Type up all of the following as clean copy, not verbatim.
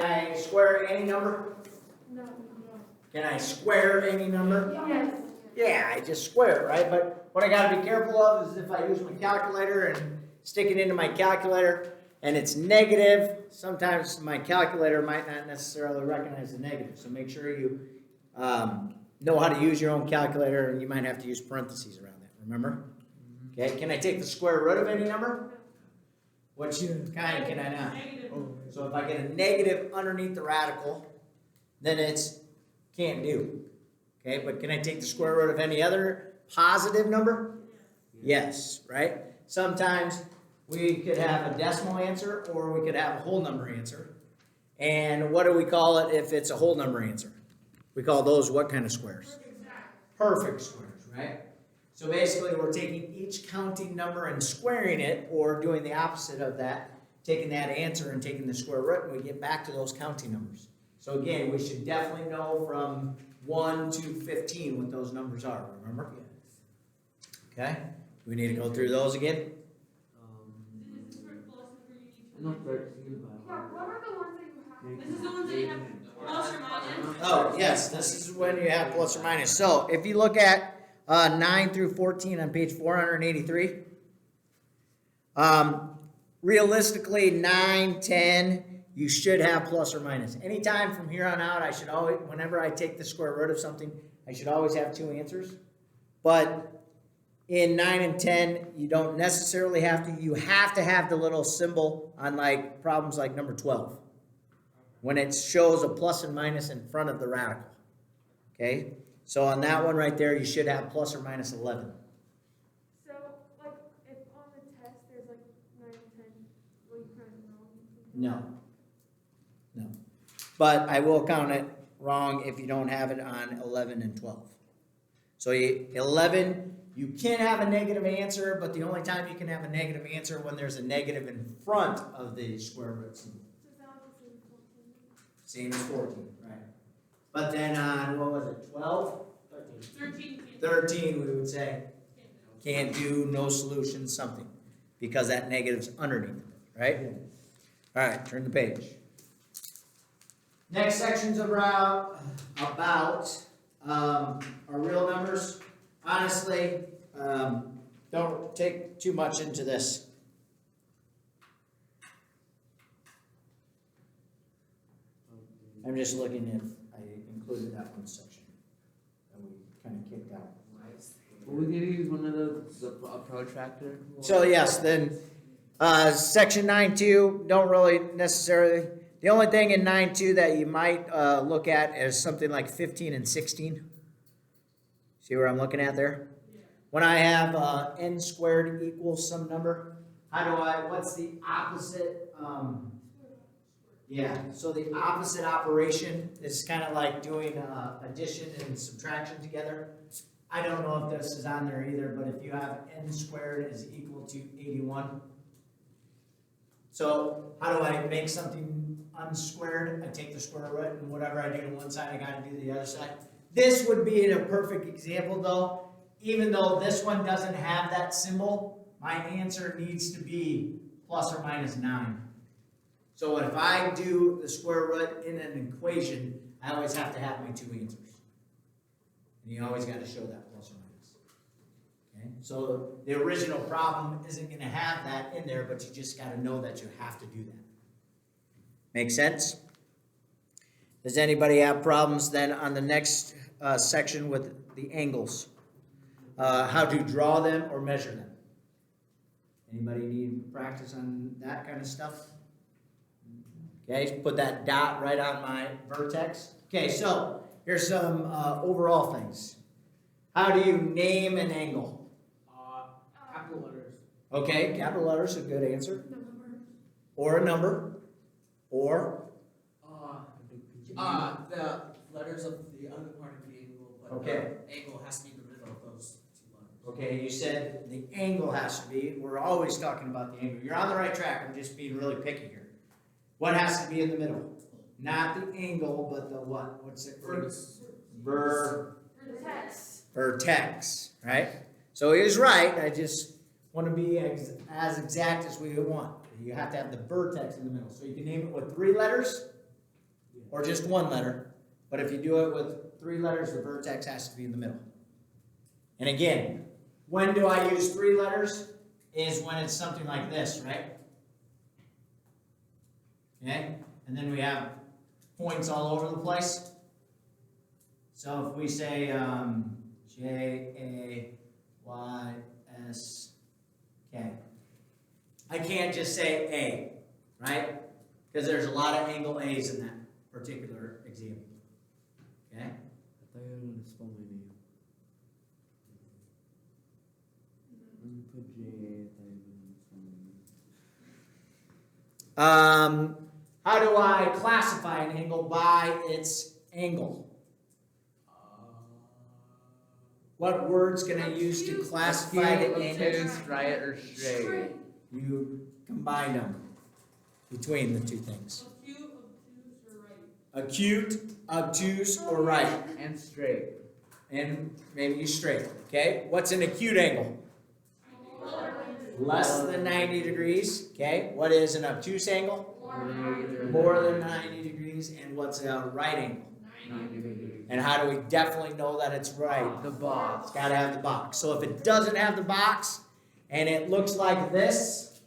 I square any number? No. Can I square any number? Yes. Yeah, I just square it, right? But what I gotta be careful of is if I use my calculator and stick it into my calculator and it's negative, sometimes my calculator might not necessarily recognize the negative. So make sure you know how to use your own calculator, and you might have to use parentheses around that, remember? Okay, can I take the square root of any number? What kind can I not? So if I get a negative underneath the radical, then it's can't do. Okay, but can I take the square root of any other positive number? Yes, right? Sometimes we could have a decimal answer or we could have a whole number answer. And what do we call it if it's a whole number answer? We call those what kind of squares? Perfect squares, right? So basically we're taking each counting number and squaring it, or doing the opposite of that, taking that answer and taking the square root, and we get back to those counting numbers. So again, we should definitely know from 1 to 15 what those numbers are, remember? Okay, we need to go through those again. No, 13, Yeah, what are the ones that you have? This is the ones that you have plus or minus. Oh, yes, this is when you have plus or minus. So if you look at 9 through 14 on page 483, realistically 9, 10, you should have plus or minus. Anytime from here on out, I should always, whenever I take the square root of something, I should always have two answers. But in 9 and 10, you don't necessarily have to. You have to have the little symbol on like problems like number 12, when it shows a plus and minus in front of the radical. Okay? So on that one right there, you should have plus or minus 11. So, like, if on the test there's like 9 and 10, will you count it wrong? No. No. But I will count it wrong if you don't have it on 11 and 12. So 11, you can have a negative answer, but the only time you can have a negative answer when there's a negative in front of the square root symbol. So is that like the same 14? Same as 14, right? But then on, what was it, 12? 13. 13, we would say, can't do, no solution, something, because that negative's underneath of it, right? All right, turn the page. Next section's about our real numbers. Honestly, don't take too much into this. I'm just looking if I included that one section that we kind of kicked out. Well, we can use one of a protractor. So yes, then section 9.2, don't really necessarily. The only thing in 9.2 that you might look at is something like 15 and 16. See where I'm looking at there? When I have n squared equals some number, what's the opposite? Yeah, so the opposite operation is kind of like doing addition and subtraction together. I don't know if this is on there either, but if you have n squared is equal to 81. So how do I make something unsquared? I take the square root, and whatever I do to one side, I got to do the other side. This would be a perfect example though. Even though this one doesn't have that symbol, my answer needs to be plus or minus 9. So if I do the square root in an equation, I always have to have my two answers. And you always got to show that plus or minus. Okay? So the original problem isn't going to have that in there, but you just got to know that you have to do that. Make sense? Does anybody have problems then on the next section with the angles? How to draw them or measure them? Anybody need practice on that kind of stuff? Okay, put that dot right on my vertex. Okay, so here's some overall things. How do you name an angle? Capital letters. Okay, capital letters, a good answer. Number. Or a number. Or, The letters of the other part of the angle, but Okay. the angle has to be in the middle of those two letters. okay, you said the angle has to be. We're always talking about the angle. You're on the right track. I'm just being really picky here. What has to be in the middle? Not the angle, but the what? What's it? Vertex, right? So he was right. I just want to be as exact as we want. You have to have the vertex in the middle. So you can name it with 3 letters or just one letter. But if you do it with 3 letters, the vertex has to be in the middle. And again, when do I use 3 letters? Is when it's something like this, right? Okay? And then we have points all over the place. So if we say J-A-Y-S-K, I can't just say A, right? Because there's a lot of angle A's in that particular example. Okay? I thought you were going to spell my name. When you put J, I thought you were going to spell my name. How do I classify an angle by its angle? What words can I use to classify the angle? Obtuse, right, or straight? You combine them between the two things. Acute, obtuse, or right. And straight. And maybe straight. Okay? What's an acute angle? Less than 90 degrees. Okay? What is an obtuse angle? More than 90 degrees. And what's a right angle? 90 degrees. And how do we definitely know that it's right? The box. It's got to have the box. So if it doesn't have the box and it looks like this,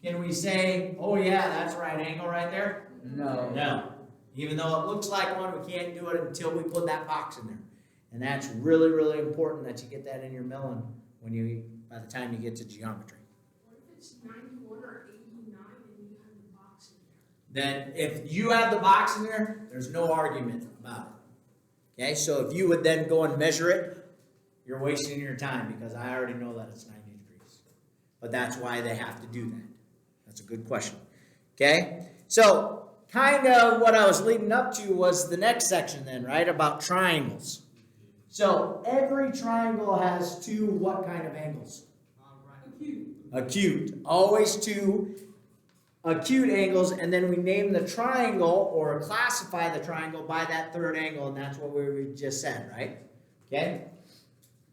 can we say, oh yeah, that's a right angle right there? No. No. Even though it looks like one, we can't do it until we put that box in there. And that's really, really important that you get that in your milling by the time you get to geometry. What if it's 91 or 89 and you have the box in there? Then if you have the box in there, there's no argument about it. Okay, so if you would then go and measure it, you're wasting your time because I already know that it's 90 degrees. But that's why they have to do that. That's a good question. Okay, so kind of what I was leading up to was the next section then, right, about triangles. So every triangle has 2 what kind of angles? Acute. Always 2 acute angles, and then we name the triangle or classify the triangle by that 3rd angle, and that's what we just said, right? Okay?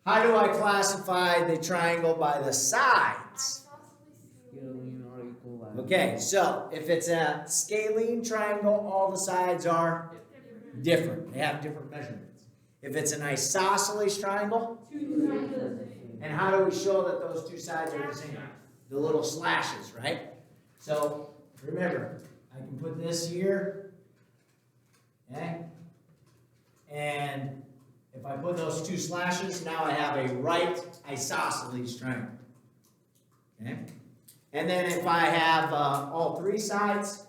How do I classify the triangle by the sides? Scalene or equilateral. Okay, so if it's a scalene triangle, all the sides are different. They have different measurements. If it's an isosceles triangle, and how do we show that those 2 sides are the same? The little slashes, right? So remember, I can put this here, okay? And if I put those 2 slashes, now I have a right isosceles triangle, okay? And then if I have all 3 sides,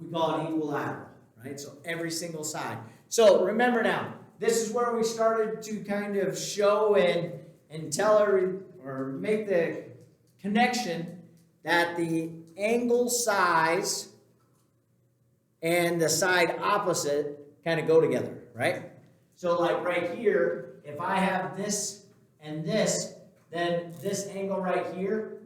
we call it equilateral, right? So every single side. So remember now, this is where we started to kind of show and tell or make the connection that the angle size and the side opposite kind of go together, right? So like right here, if I have this and this, then this angle right here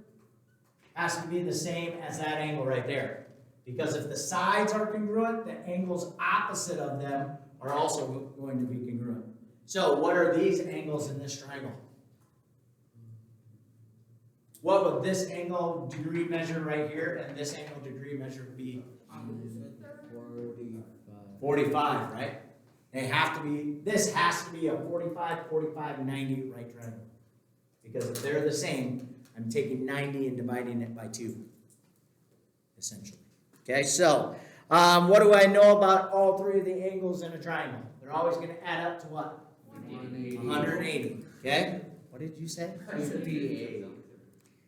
has to be the same as that angle right there. Because if the sides are congruent, the angles opposite of them are also going to be congruent. So what are these angles in this triangle? What would this angle degree measure right here and this angle degree measure be? 45, right? They have to be, this has to be a 45, 45, 90 right triangle. Because if they're the same, I'm taking 90 and dividing it by 2, essentially. Okay, so what do I know about all 3 of the angles in a triangle? They're always going to add up to what? 180. Okay? What did you say? 58.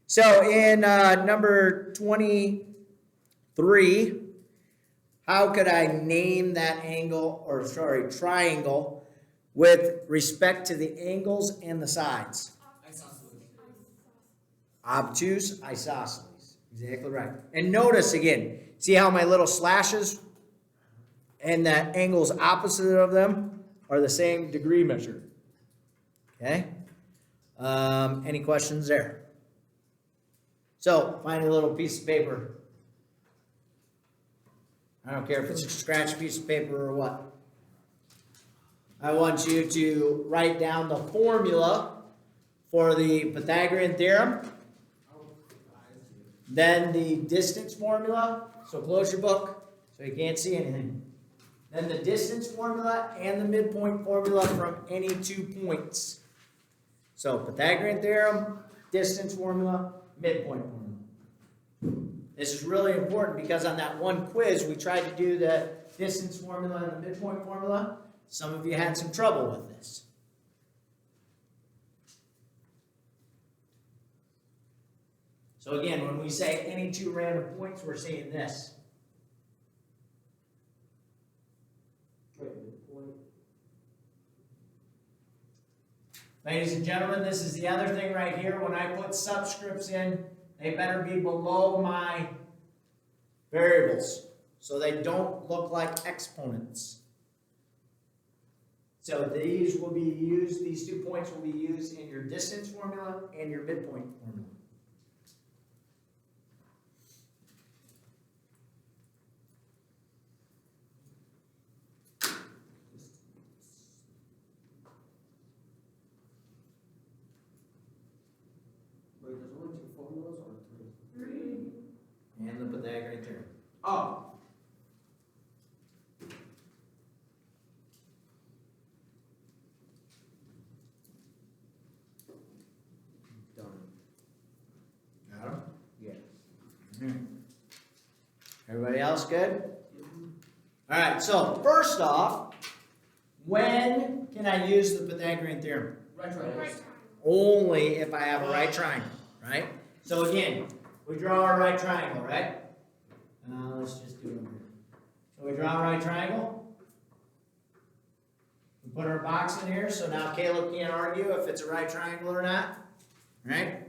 So in number 23, how could I name that triangle with respect to the angles and the sides? Obtuse, isosceles. Exactly right. And notice again, see how my little slashes and the angles opposite of them are the same degree measure. Okay? Any questions there? So, find a little piece of paper. I don't care if it's a scratch piece of paper or what. I want you to write down the formula for the Pythagorean theorem. Then the distance formula. So close your book so So you can't see anything. Then the distance formula and the midpoint formula from any 2 points. So Pythagorean theorem, distance formula, midpoint formula. This is really important because on that one quiz, we tried to do the distance formula and the midpoint formula. Some of you had some trouble with this. So again, when we say any 2 random points, we're saying this. Ladies and gentlemen, this is the other thing right here. When I put subscripts in, they better be below my variables so they don't look like exponents. So these will be used, these 2 points will be used in your distance formula and your midpoint formula. Wait, there's only 2 formulas or 3? 3. And the Pythagorean theorem. Oh. Done. Got 'em? Yeah. Everybody else good? All right, so first off, when can I use the Pythagorean theorem? Right Right triangles. triangle. Only if I have a right triangle, right? So again, we draw our right triangle, right? Let's just do it over here. So we draw a right triangle. We put our box in here, so now Caleb can't argue if it's a right triangle or not, right?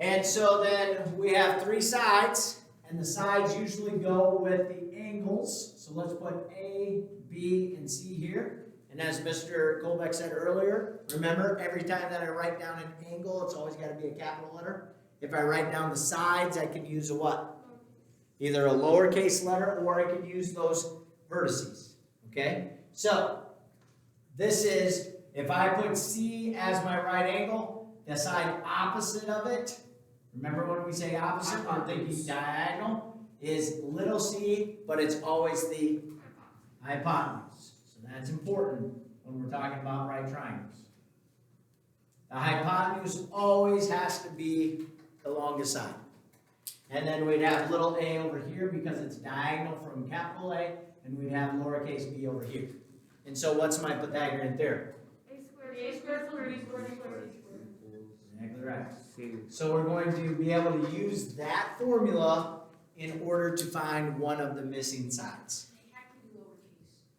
And so then we have 3 sides, and the sides usually go with the angles. So let's put A, B, and C here. And as Mr. Colbeck said earlier, remember, every time that I write down an angle, it's always got to be a capital letter. If I write down the sides, I can use a what? Either a lowercase letter, or I can use those vertices, okay? So, this is, if I put C as my right angle, the side opposite of it, remember when we say opposite, we're thinking diagonal, is little c, but it's always the hypotenuse. So that's important when we're talking about right triangles. The hypotenuse always has to be the longest side. And then we'd have little a over here because it's diagonal from capital A, and we'd have lowercase b over here. And so what's my Pythagorean theorem? A squared plus B squared equals C squared. Exactly right. See. So we're going to be able to use that formula in order to find one of the missing sides.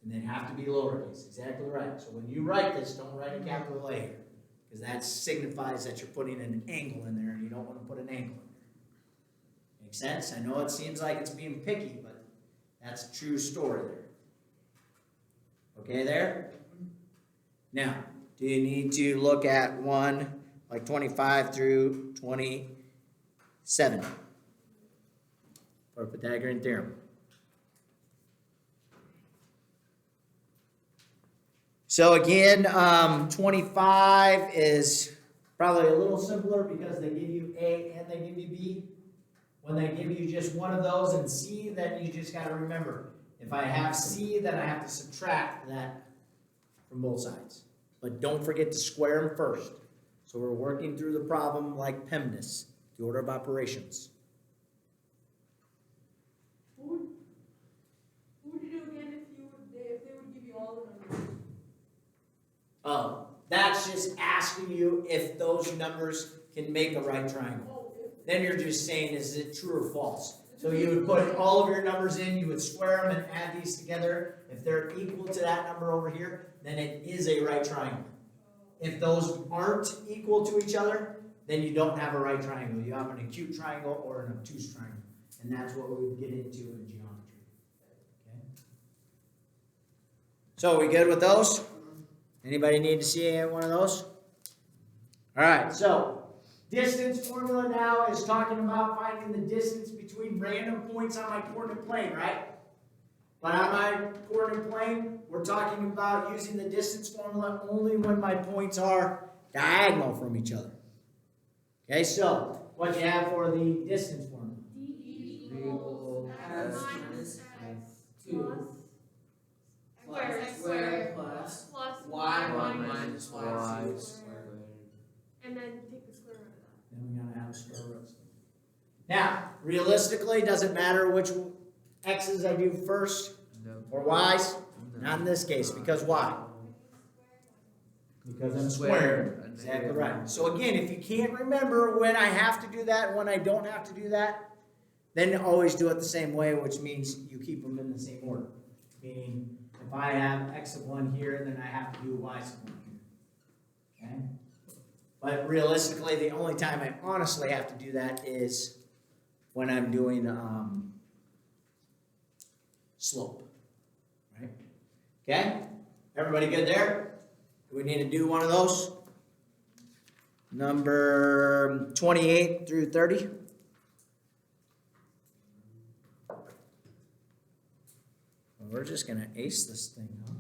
And they have to be lowercase, exactly right. So when you write this, don't write a capital A here, because that signifies that you're putting an angle in there, and you don't want to put an angle in there. Make sense? I know it seems like it's being picky, but that's a true story there. Okay there? Now, do you need to look at one like 25 through 27 for Pythagorean theorem? So again, 25 is probably a little simpler because they give you A and they give you B. When they give you just one of those and C, then you just got to remember, if I have C, then I have to subtract that from both sides. But don't forget to square them first. So we're working through the problem like PEMDAS, the order of operations. What would you do again if they would give you all the numbers? Oh, that's just asking you if those numbers can make a right triangle. Then you're just saying, is it true or false? So you would put all of your numbers in, you would square them and add these together. If they're equal to that number over here, then it is a right triangle. If those aren't equal to each other, then you don't have a right triangle. You have an acute triangle or an obtuse triangle. And that's what we would get into in geometry. Okay? So are we good with those? Anybody need to see one of those? All right, so distance formula now is talking about finding the distance between random points on my coordinate plane, right? But on my coordinate plane, we're talking about using the distance formula only when my points are diagonal from each other. Okay, so what you have for the distance formula? D equals S minus F then we gotta have a square root. Now, realistically, does it matter which x's I do first No. or y's? No. Not in this case, because why? Because I'm squaring. Exactly right. So again, if you can't remember when I have to do that and when I don't have to do that, then always do it the same way, which means you keep them in the same order. Meaning, if I have x of 1 here, then I have to do y of 1 here. Okay? But realistically, the only time I honestly have to do that is when I'm doing slope. Right? Okay? Everybody good there? Do we need to do one of those? Number 28 through 30. Well, we're just gonna ace this thing, huh?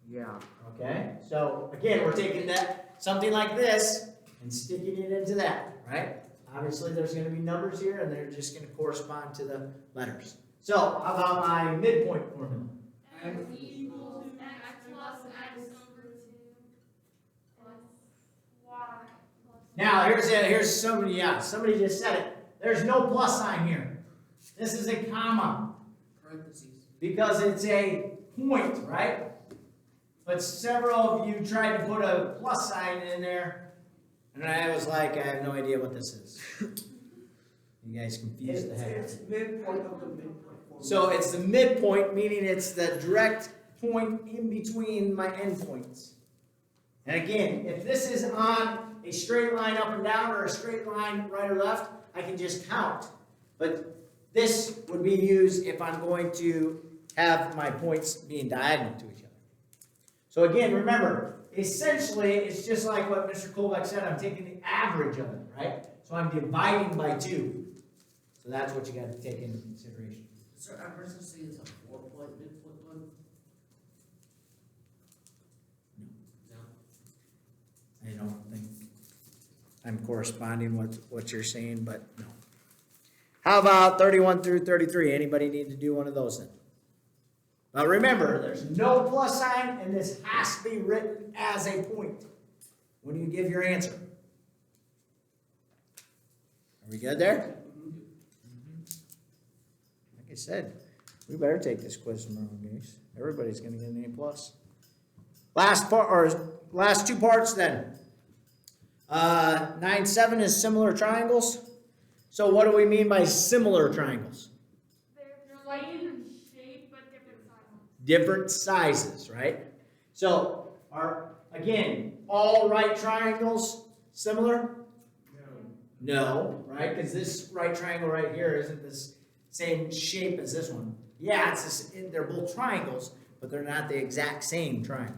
Yeah. Okay, so again, we're taking that, something like this, and sticking it into that, right? Obviously, there's gonna be numbers here, and they're just gonna correspond to the letters. So, how about my midpoint formula? X equals X plus X over 2 plus Y plus. Now, here's somebody, somebody just said it. There's no plus sign here. This is a comma, Parentheses. because it's a point, right? But several of you tried to put a plus sign in there, and I was like, I have no idea what this is. You guys confused the heck out of me. It's midpoint of the midpoint formula. So it's the midpoint, meaning it's the direct point in between my endpoints. And again, if this is on a straight line up and down or a straight line right or left, I can just count. But this would be used if I'm going to have my points being diagonal to each other. So again, remember, essentially, it's just like what Mr. Kolbeck said, I'm taking the average of it, right? So I'm dividing by 2. So that's what you got to take into consideration. Is there ever such thing as a 4-point midpoint one? No. I don't think I'm corresponding with what you're saying, but no. How about 31 through 33? Anybody need to do one of those then? Now remember, there's no plus sign, and this has to be written as a point when you give your answer. Are we good there? Like I said, we better take this quiz tomorrow, guys. Everybody's going to get an A+. Last 2 parts then. 9-7 is similar triangles. So what do we mean by similar triangles? They're same shape but different size. Different sizes, right? So are, again, all right triangles similar? No, right? Because this right triangle right here isn't the same shape as this one. Yeah, they're both triangles, but they're not the exact same triangle.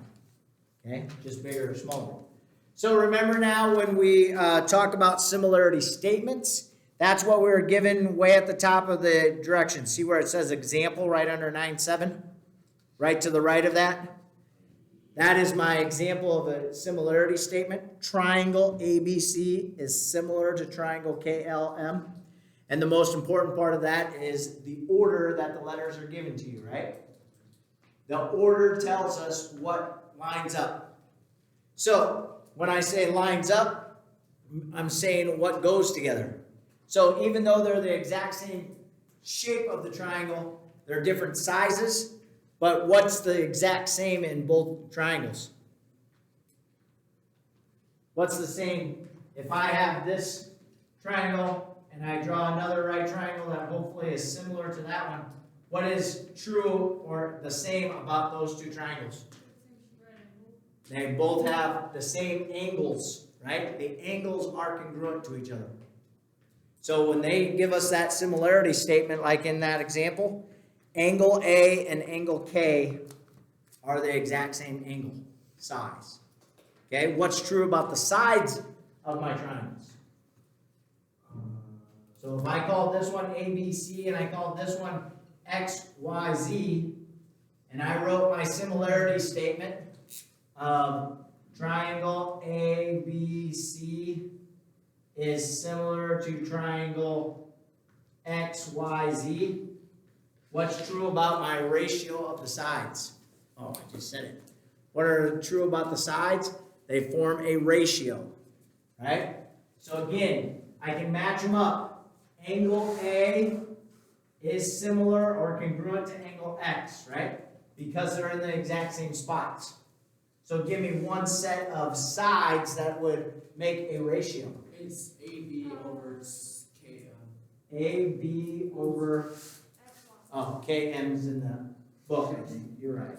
Okay? Just bigger or smaller. So remember now when we talk about similarity statements, that's what we were given way at the top of the direction. See where it says example right under 9-7? Right to the right of that? That is my example of a similarity statement. Triangle ABC is similar to triangle KLM. And the most important part of that is the order that the letters are given to you, right? The order tells us what lines up. So when I say lines up, I'm saying what goes together. So even though they're the exact same shape of the triangle, they're different sizes, but what's the exact same in both triangles? What's the same if I have this triangle and I draw another right triangle that hopefully is similar to that one? What is true or the same about those 2 triangles? They both have the same angles, right? The angles are congruent to each other. So when they give us that similarity statement, like in that example, angle A and angle K are the exact same angle, size. Okay, what's true about the sides of my triangles? So if I call this one ABC and I call this one XYZ, and I wrote my similarity statement of triangle ABC is similar to triangle XYZ. What's true about my ratio of the sides? Oh, I just said it. What are true about the sides? They form a ratio, right? So again, I can match them up. Angle A is similar or congruent to angle X, right? Because they're in the exact same spots. So give me one set of sides that would make a ratio. It's AB over K. AB over, X, Y. oh, KM's in the book, I think. You're right.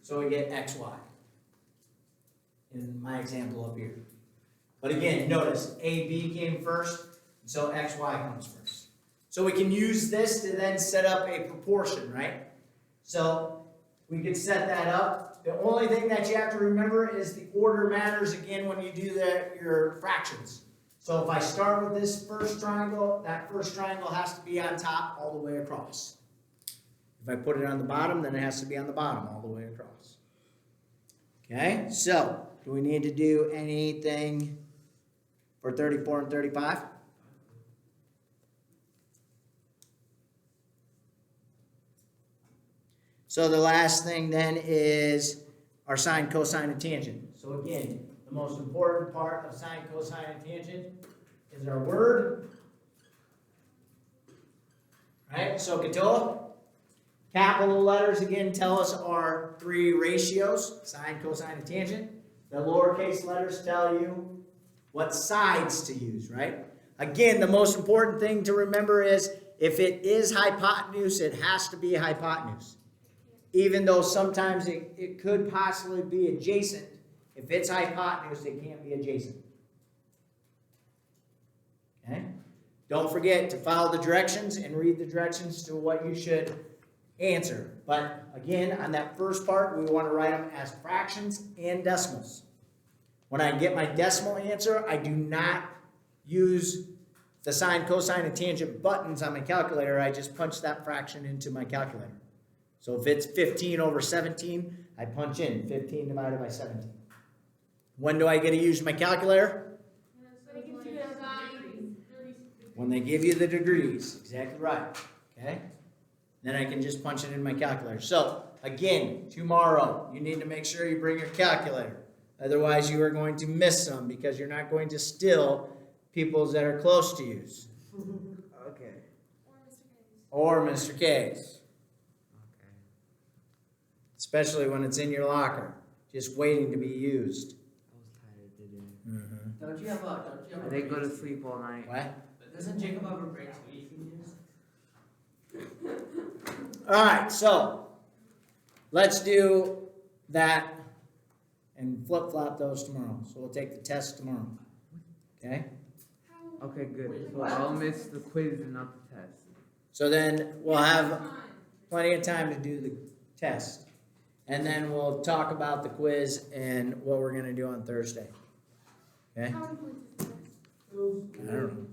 So we get XY in my example up here. But again, notice AB came first, so XY comes first. So we can use this to then set up a proportion, right? So we could set that up. The only thing that you have to remember is the order matters again when you do your fractions. So if I start with this first triangle, that first triangle has to be on top all the way across. If I put it on the bottom, then it has to be on the bottom all the way across. Okay, so do we need to do anything for 34 and 35? So the last thing then is our sine, cosine, and tangent. So again, the most important part of sine, cosine, and tangent is our word. Right, so Catoa, capital letters again tell us our three ratios, sine, cosine, and tangent. The lowercase letters tell you what sides to use, right? Again, the most important thing to remember is if it is hypotenuse, it has to be hypotenuse. Even though sometimes it could possibly be adjacent, if it's hypotenuse, it can't be adjacent. Okay? Don't forget to follow the directions and read the directions to what you should answer. But again, on that first part, we want to write them as fractions and decimals. When I get my decimal answer, I do not use the sine, cosine, and tangent buttons on my calculator. I just punch that fraction into my calculator. So if it's 15 over 17, I punch in 15 divided by 17. When do I get to use my calculator? So you can see that When they give you the degrees. Exactly right. Okay? Then I can just punch it in my calculator. So, again, tomorrow, you need to make sure you bring your calculator. Otherwise, you are going to miss some because you're not going to steal people's that are close to you. Okay. or Mr. K's. Or Mr. K's. Okay. Especially when it's in your locker, just waiting to be used. I was tired today. Don't you have a, I didn't go to sleep all night. What? Doesn't Jacob have a break too? You can use? Alright, so let's do that and flip-flop those tomorrow. So we'll take the test tomorrow. Okay? Okay, good. Wait, So what? I'll miss the quiz and not the test. So then we'll have plenty of time to do the test. And then we'll talk about the quiz and what we're going to do on Thursday. Okay? How many points is this? I don't know.